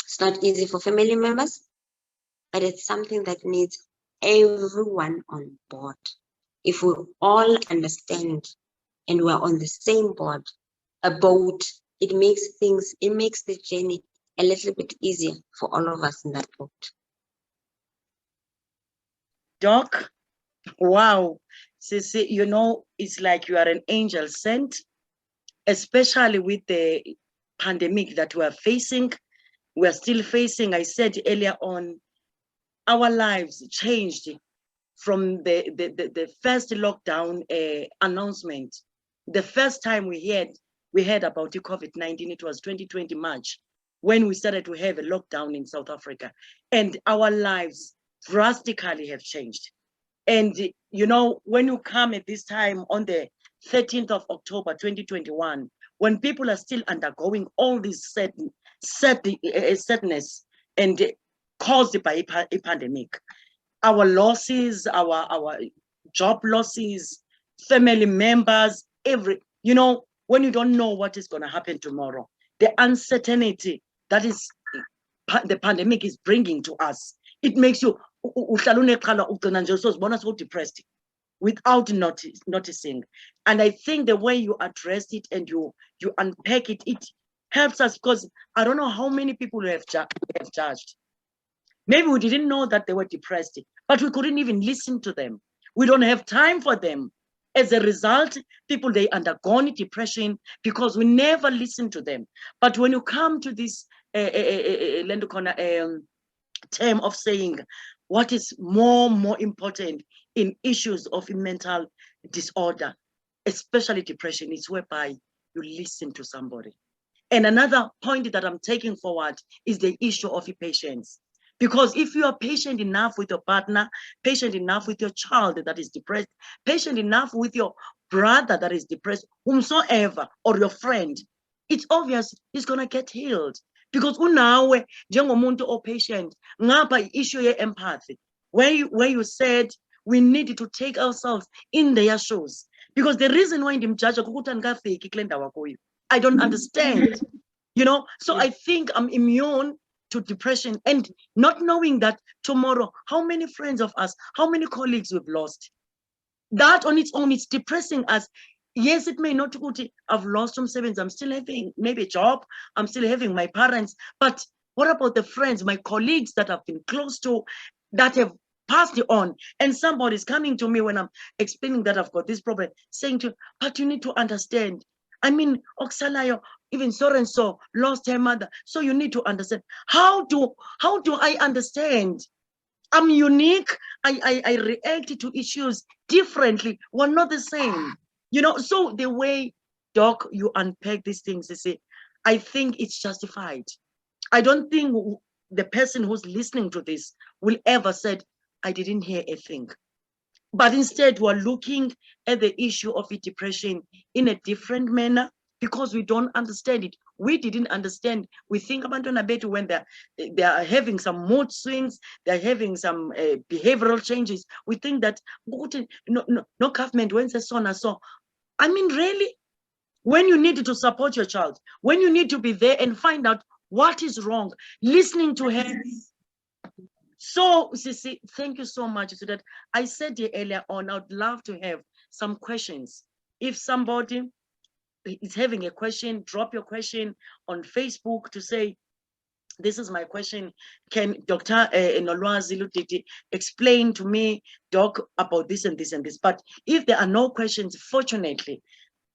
It's not easy for family members, but it's something that needs everyone on board. If we all understand and we're on the same boat, it makes the journey a little bit easier for all of us in that boat. Doc, wow. Sissy, you know, it's like you are an angel sent, especially with the pandemic that we are facing. We are still facing. I said earlier on, our lives changed from the first lockdown announcement. The first time we heard about the COVID-19, it was 2020 March, when we started to have a lockdown in South Africa, and our lives drastically have changed. And you know, when you come at this time on the 13th of October 2021, when people are still undergoing all this sadness and caused by a pandemic, our losses, our job losses, family members, you know, when you don't know what is going to happen tomorrow, the uncertainty that is the pandemic is bringing to us, it makes you depressed without noticing. And I think the way you address it and you unpack it, it helps us, because I don't know how many people have judged. Maybe we didn't know that they were depressed, but we couldn't even listen to them. We don't have time for them. As a result, people, they undergone depression because we never listen to them. But when you come to this term of saying what is more important in issues of mental disorder, especially depression, is whereby you listen to somebody. And another point that I'm taking forward is the issue of patience. Because if you are patient enough with your partner, patient enough with your child that is depressed, patient enough with your brother that is depressed, whomsoever, or your friend, it's obvious he's going to get healed. Because unawe njengomuntu opatient ngapha issue ye empathy, where you said we need to take ourselves in their shoes. Because the reason why ndimjudge ukuthi andikafiki kule ndawo kuyo, I don't understand, you know. So I think I'm immune to depression, and not knowing that tomorrow, how many friends of us, how many colleagues we've lost. That on its own, it's depressing us. Yes, it may not be, I've lost some savings, I'm still having maybe a job, I'm still having my parents, but what about the friends, my colleagues that I've been close to, that have passed it on? And somebody's coming to me when I'm explaining that I've got this problem, saying to, but you need to understand. I mean, Oksalayo, even so and so lost her mother, so you need to understand. How do I understand? I'm unique. I react to issues differently. We're not the same, you know. So the way, Doc, you unpack these things, you see, I think it's justified. I don't think the person who's listening to this will ever said, I didn't hear a thing. But instead, we're looking at the issue of depression in a different manner, because we don't understand it. We didn't understand. We think about it when they are having some mood swings, they're having some behavioral changes. We think that no government wants a son or so. I mean, really, when you need to support your child, when you need to be there and find out what is wrong, listening to her. So, Sissy, thank you so much. So that I said earlier on, I'd love to have some questions. If somebody is having a question, drop your question on Facebook to say, This is my question. Can Dr. Nolwazi Lutiti explain to me, Doc, about this and this and this? But if there are no questions, fortunately,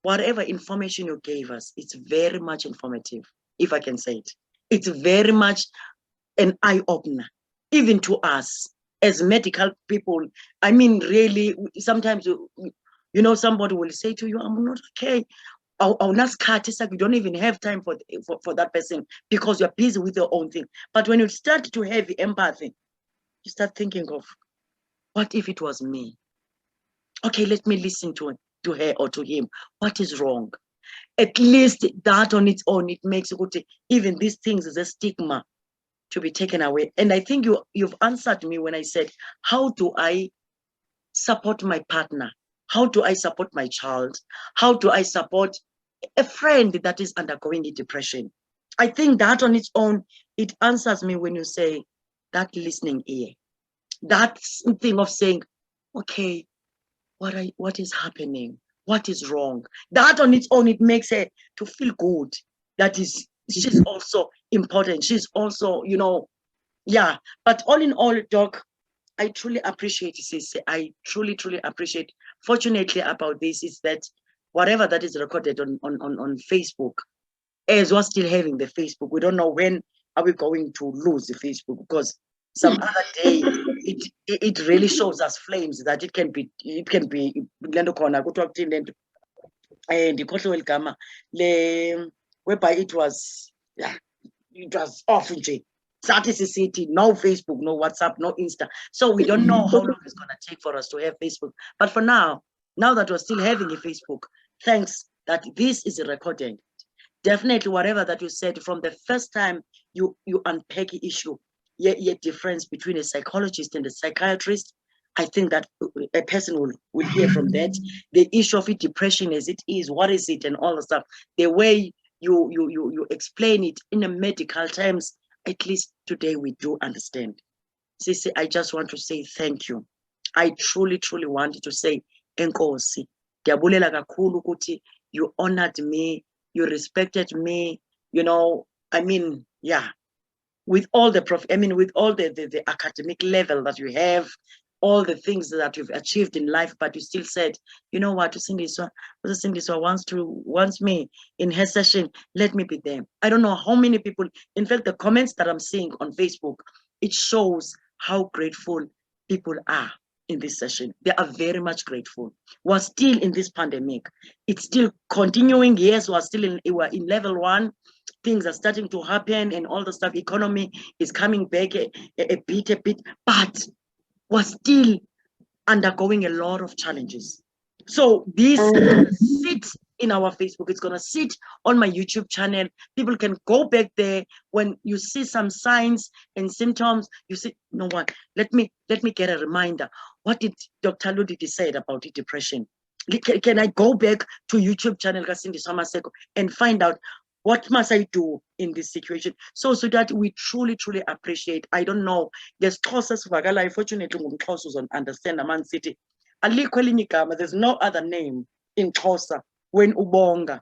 whatever information you gave us, it's very much informative, if I can say it. It's very much an eye-opener, even to us as medical people. I mean, really, sometimes, you know, somebody will say to you, I'm not okay. You don't even have time for that person because you're busy with your own thing. But when you start to have empathy, you start thinking of, what if it was me? Okay, let me listen to her or to him. What is wrong? At least that on its own, it makes it, even these things is a stigma to be taken away. And I think you've answered me when I said, how do I support my partner? How do I support my child? How do I support a friend that is undergoing a depression? I think that on its own, it answers me when you say that listening ear, that thing of saying, okay, what is happening? What is wrong? That on its own, it makes her to feel good. That is, she's also important. She's also, you know, yeah. But all in all, Doc, I truly appreciate this. I truly appreciate. Fortunately about this is that whatever that is recorded on Facebook, as we're still having the Facebook, we don't know when are we going to lose the Facebook, because some other day it really shows us flames that it can be whereby it was, yeah, it was off nje. City, no Facebook, no WhatsApp, no Insta. So we don't know how long it's gonna take for us to have Facebook. But for now that we're still having a Facebook, thanks that this is recorded. Definitely, whatever that you said from the first time you unpack the issue, yet difference between a psychologist and a psychiatrist, I think that a person will hear from that. The issue of it, depression as it is, what is it, and all the stuff. The way you explain it in a medical terms, at least today we do understand. Sisi, I just want to say thank you. I truly wanted to say enkosi. Ndiyabulela kakhulu ukuthi you honored me, you respected me, you know, I mean, yeah, with all the with all the academic level that you have, all the things that you've achieved in life, but you still said, you know what, Sindiswa wants me in her session, let me be there. I don't know how many people, in fact, the comments that I'm seeing on Facebook, it shows how grateful people are in this session. They are very much grateful. We're still in this pandemic. It's still continuing. Yes, we're in level 1. Things are starting to happen and all the stuff. Economy is coming back a bit, but we're still undergoing a lot of challenges. So this sits in our Facebook. It's gonna sit on my YouTube channel. People can go back there. When you see some signs and symptoms, you say, you know what? Let me get a reminder. What did Dr. Luditi said about the depression? Can I go back to YouTube channel Kasindiswa Maseko and find out what must I do in this situation? So that we truly appreciate. I don't know. There's process for life. Fortunately, understand the Man City. There's no other name in Xhosa when ubonga,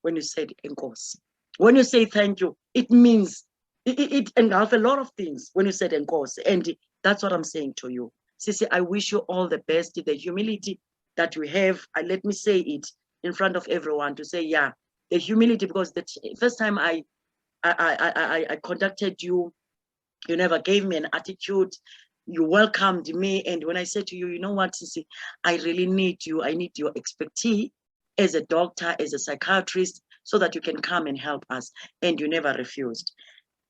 when you said enkosi. When you say thank you, it means it engulfs a lot of things when you said enkosi. And that's what I'm saying to you. Sisi, I wish you all the best. The humility that you have, let me say it in front of everyone to say, yeah, the humility, because the first time I contacted you, you never gave me an attitude. You welcomed me. And when I said to you, you know what, Sisi, I really need you. I need your expertise as a doctor, as a psychiatrist, so that you can come and help us. And you never refused.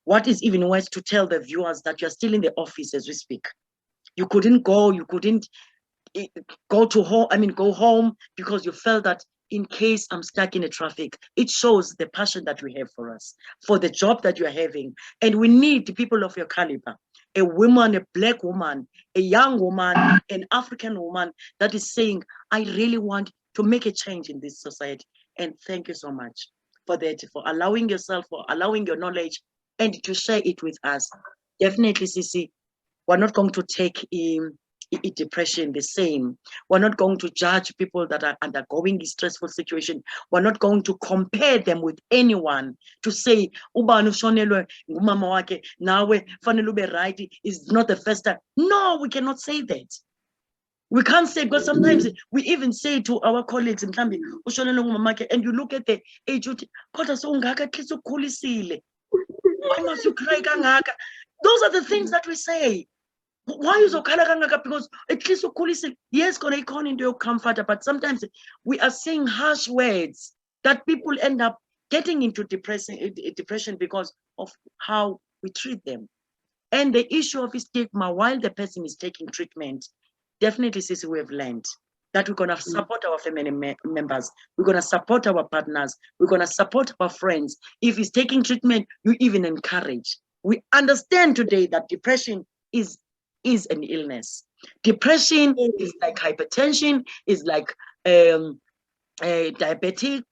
What is even worse, to tell the viewers that you're still in the office as we speak. You couldn't go, you couldn't go home because you felt that in case I'm stuck in the traffic. It shows the passion that we have for us, for the job that you're having. And we need people of your caliber, a woman, a Black woman, a young woman, an African woman that is saying, I really want to make a change in this society. And thank you so much for that, for allowing yourself, for allowing your knowledge and to share it with us. Definitely, Sisi, we're not going to take depression the same. We're not going to judge people that are undergoing a stressful situation. We're not going to compare them with anyone to say, ubani ushonelwe ngumama wakhe, nawe fanele ube right, is not the first time. No, we cannot say that. We can't say, because sometimes we even say to our colleagues, and you look at the age, why must you cry kangaka? Those are the things that we say. Why is okhala kangaka? Because at least ukhulisi, yes, gonna icon into your comforter, but sometimes we are saying harsh words that people end up getting into depression because of how we treat them. And the issue of stigma while the person is taking treatment, definitely, Sissy, we have learned that we're going to support our family members. We're going to support our partners. We're going to support our friends. If he's taking treatment, you even encourage. We understand today that depression is an illness. Depression is like hypertension, is like diabetes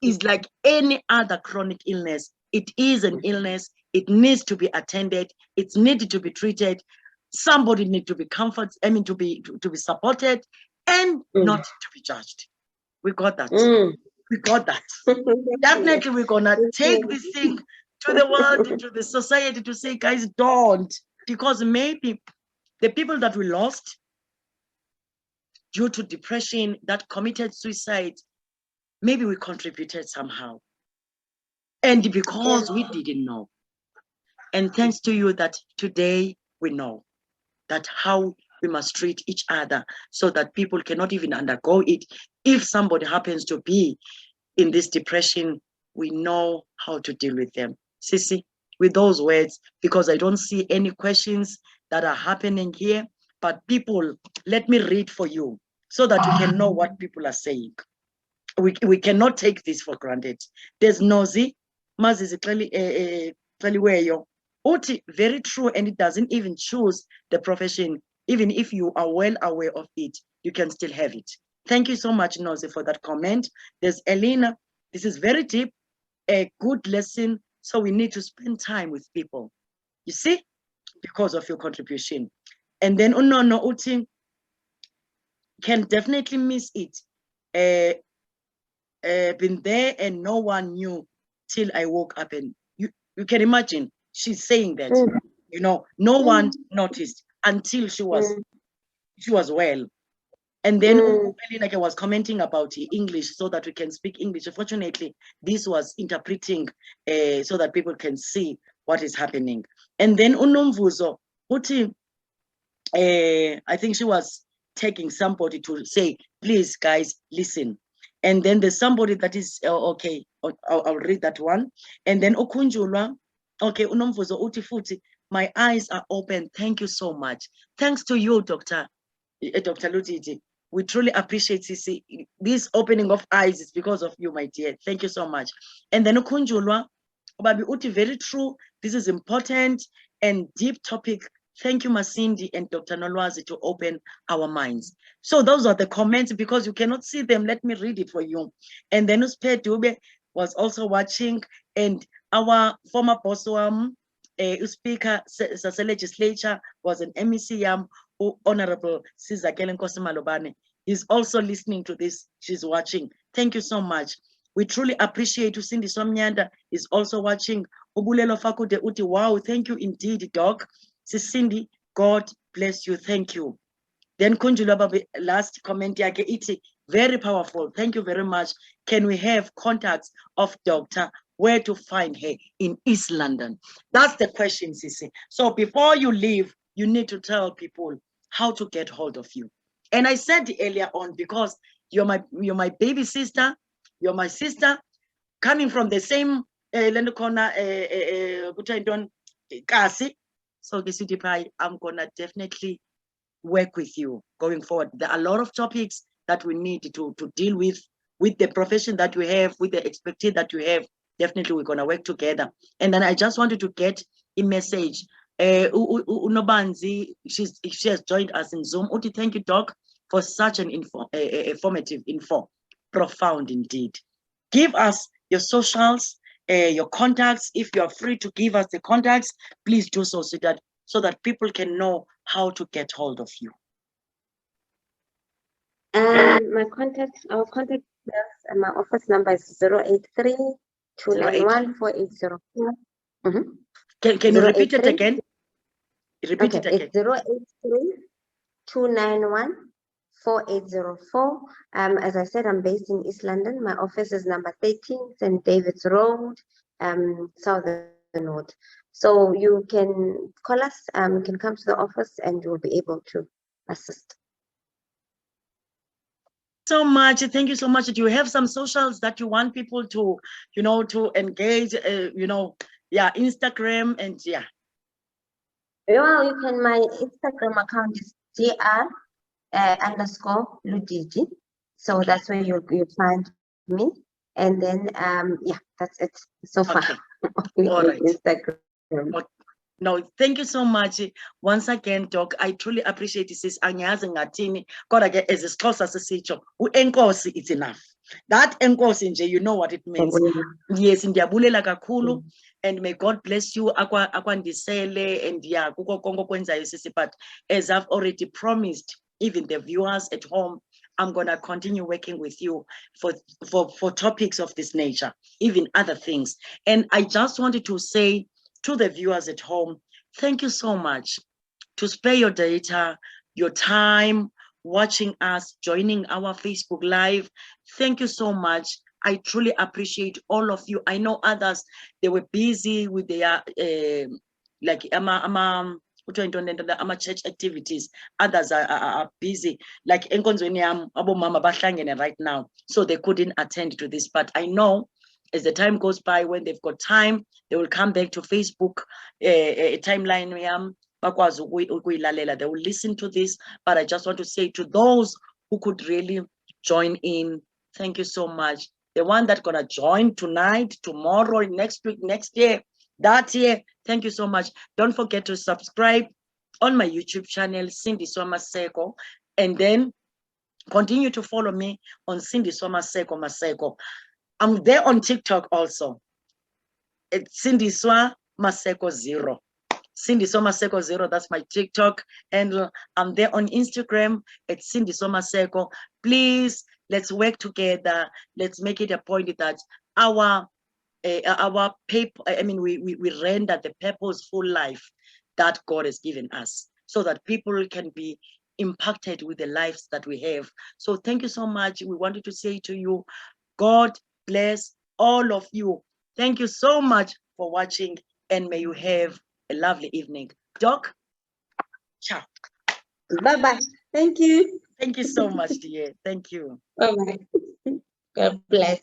is like any other chronic illness. It is an illness. It needs to be attended. It's needed to be treated. Somebody needs to be comforted, to be supported, and not to be judged. We got that. We got that. Definitely, we're gonna take this thing to the world, to the society, to say, guys, don't, because maybe the people that we lost due to depression that committed suicide, maybe we contributed somehow, and because we didn't know. And thanks to you that today we know that how we must treat each other so that people cannot even undergo it. If somebody happens to be in this depression, we know how to deal with them. Sissy, with those words, because I don't see any questions that are happening here, but people, let me read for you so that we can know what people are saying. We cannot take this for granted. There's Nozi, Mazi clearly Uti, very true, and it doesn't even choose the profession. Even if you are well aware of it, you can still have it. Thank you so much, Nozi, for that comment. There's Elena. This is very deep, a good lesson. So we need to spend time with people. You see, because of your contribution. And then Unono Uti can definitely miss it. Been there and no one knew till I woke up, and you can imagine. She's saying that, no one noticed until she was well. And then Elena was commenting about English so that we can speak English. Unfortunately, this was interpreting so that people can see what is happening. And then Unomvuzo, I think she was taking somebody to say, please, guys, listen. And then there's somebody that is, okay, I'll read that one. And then Okunjulwa, okay, Unomvuzo uti futhi, my eyes are open. Thank you so much. Thanks to you, Dr. Lutiti. We truly appreciate this opening of eyes is because of you, my dear. Thank you so much. And then Ukunjulwa, Babi uti, very true. This is important and deep topic. Thank you, Masindi and Dr. Nolwazi, to open our minds. So those are the comments, because you cannot see them. Let me read it for you. And then Uspe Dube was also watching, and our former boss, Speaker, Sase Legislature, was an MEC, Honorable Sizakele Nkosi Malobane. He's also listening to this. She's watching. Thank you so much. We truly appreciate you. Cindy Somnyanda is also watching. Ubulelo Fakude Uti, wow, thank you indeed, Doc. Cindy, God bless you. Thank you. Then Kunjula, last comment, iti, very powerful. Thank you very much. Can we have contacts of Doctor? Where to find her in East London? That's the question, Sissy. So before you leave, you need to tell people how to get hold of you. And I said earlier on, because you're my baby sister, you're my sister, coming from the same Kasi. So the city pie, I'm gonna definitely work with you going forward. There are a lot of topics that we need to deal with the profession that we have, with the expertise that we have. Definitely we're gonna work together. And then I just wanted to get a message. Unobanzi, she has joined us in Zoom. Uti, thank you, Doc, for such an informative info. Profound indeed. Give us your socials, your contacts. If you are free to give us the contacts, please do so, so so that people can know how to get hold of you? My our contact us, and my office number is 083 291 4804. Can you repeat it 083. again? Repeat it Okay, again. it's 083 291 4804. As I said, I'm based in East London. My office is number 13, St. David's Road, Southern Road. So you can call us, you can come to the office and you'll be able to assist. So much. Thank you so much. Do you have some socials that you want people to, to engage, yeah, Instagram and yeah. Well, you can, my Instagram account is gr_Ludigi. So Okay. that's where you'll find me. And then, yeah, that's it so far. Okay. All right. Instagram. No, thank you so much once again, Doc. I truly appreciate it. Sis anyazi ngathini kodwa ke as isiXhosa sisitsho enkosi, it's enough. That enkosi nje, you know what it means. Yes, ndiyabulela kakhulu and may God bless you akwandisele and yeah kuko konke okwenzayo sisi, but as I've already promised even the viewers at home, I'm gonna continue working with you for topics of this nature, even other things. And I just wanted to say to the viewers at home, thank you so much to spare your data, your time, watching us, joining our Facebook Live. Thank you so much. I truly appreciate all of you. I know others, they were busy with their like church activities. Others are busy, like enkonzweni yam abomama bahlangene right now, so they couldn't attend to this. But I know as the time goes by, when they've got time, they will come back to Facebook timeline yam, they will listen to this. But I just want to say to those who could really join in, thank you so much. The one that's gonna join tonight, tomorrow, next week, next year, that year, thank you so much. Don't forget to subscribe on my YouTube channel, Sindiswa Maseko, and then continue to follow me on Sindiswa Maseko. I'm there on TikTok also. It's Sindiswa Maseko 0. Sindiswa Maseko 0, that's my TikTok. And I'm there on Instagram at Sindiswa Maseko. Please, let's work together. Let's make it a point that our paper, we render the purposeful life that God has given us, so that people can be impacted with the lives that we have. So thank you so much. We wanted to say to you, God bless all of you. Thank you so much for watching, and may you have a lovely evening. Doc, ciao. Bye-bye. Thank you. Thank you so much, dear. Thank you. Bye-bye. God bless.